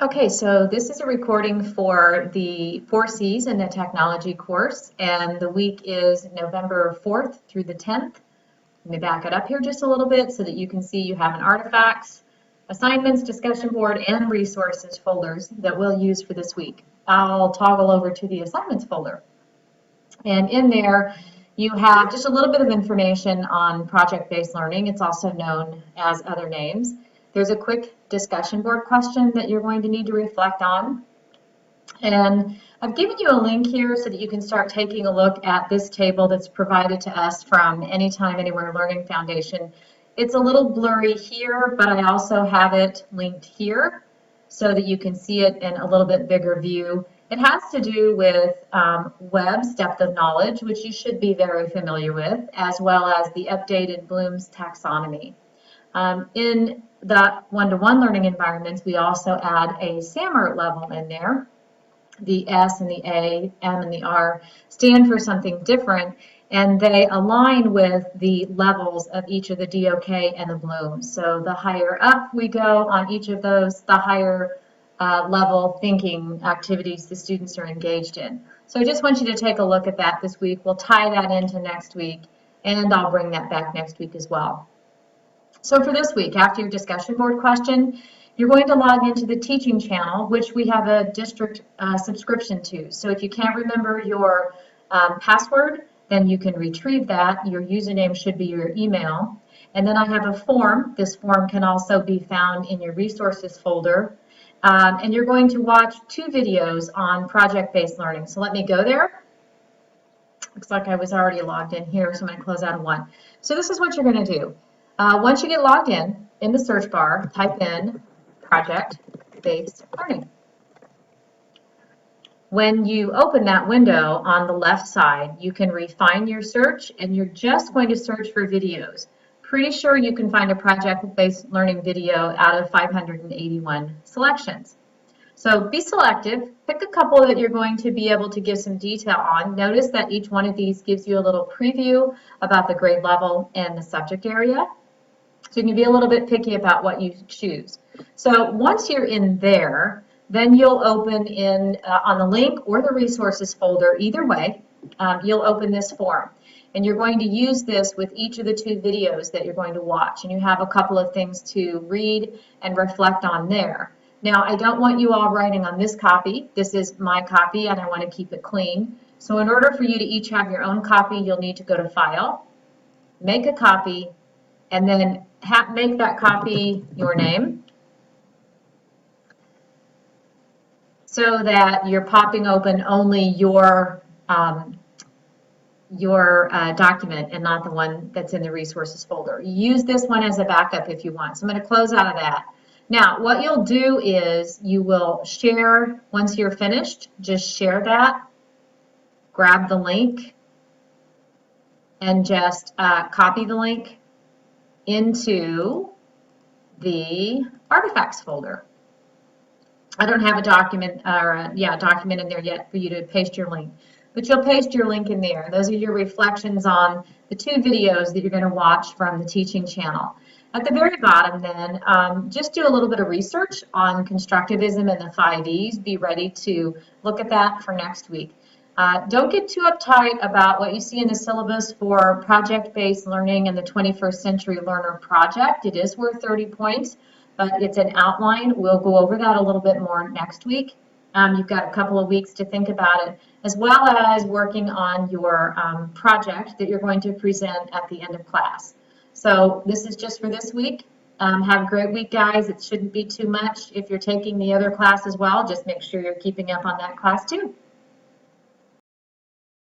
Okay, so this is a recording for the 4Cs in the technology course, and the week is November 4th through the 10th. Let me back it up here just a little bit so that you can see you have an artifacts, assignments, discussion board, and resources folders that we'll use for this week. I'll toggle over to the assignments folder. And in there, you have just a little bit of information on project-based learning. It's also known as other names. There's a quick discussion board question that you're going to need to reflect on. And I've given you a link here so that you can start taking a look at this table that's provided to us from Anytime, Anywhere Learning Foundation. It's a little blurry here, but I also have it linked here so that you can see it in a little bit bigger view. It has to do with Webb's depth of knowledge, which you should be very familiar with, as well as the updated Bloom's taxonomy. In the one-to-one learning environments, we also add a SAMR level in there. The S and the A, M and the R stand for something different, and they align with the levels of each of the DOK and the Blooms. So the higher up we go on each of those, the higher level thinking activities the students are engaged in. So I just want you to take a look at that this week. We'll tie that into next week, and I'll bring that back next week as well. So for this week, after your discussion board question, you're going to log into the teaching channel, which we have a district subscription to. So if you can't remember your password, then you can retrieve that. Your username should be your email. And then I have a form. This form can also be found in your resources folder. And you're going to watch 2 videos on project-based learning. So let me go there. Looks like I was already logged in here, so I'm going to close out of one. So this is what you're going to do. Once you get logged in the search bar, type in project-based learning. When you open that window on the left side, you can refine your search, and you're just going to search for videos. Pretty sure you can find a project-based learning video out of 581 selections. So be selective, pick a couple that you're going to be able to give some detail on. Notice that each one of these gives you a little preview about the grade level and the subject area. So you can be a little bit picky about what you choose. So once you're in there, then you'll open in on the link or the resources folder, either way, you'll open this form. And you're going to use this with each of the 2 videos that you're going to watch. And you have a couple of things to read and reflect on there. Now, I don't want you all writing on this copy. This is my copy, and I want to keep it clean. So in order for you to each have your own copy, you'll need to go to File, make a copy, and then make that copy your name so that you're popping open only your document and not the one that's in the resources folder. Use this one as a backup if you want. So I'm going to close out of that. Now, what you'll do is you will share once you're finished. Just share that, grab the link, and just copy the link into the artifacts folder. I don't have a document document in there yet for you to paste your link, but you'll paste your link in there. Those are your reflections on the 2 videos that you're going to watch from the teaching channel. At the very bottom then, just do a little bit of research on constructivism and the 5 E's. Be ready to look at that for next week. Don't get too uptight about what you see in the syllabus for project-based learning and the 21st Century Learner Project. It is worth 30 points, but it's an outline. We'll go over that a little bit more next week. You've got a couple of weeks to think about it, as well as working on your project that you're going to present at the end of class. So this is just for this week. Have a great week, guys. It shouldn't be too much. If you're taking the other class as well, just make sure you're keeping up on that class too.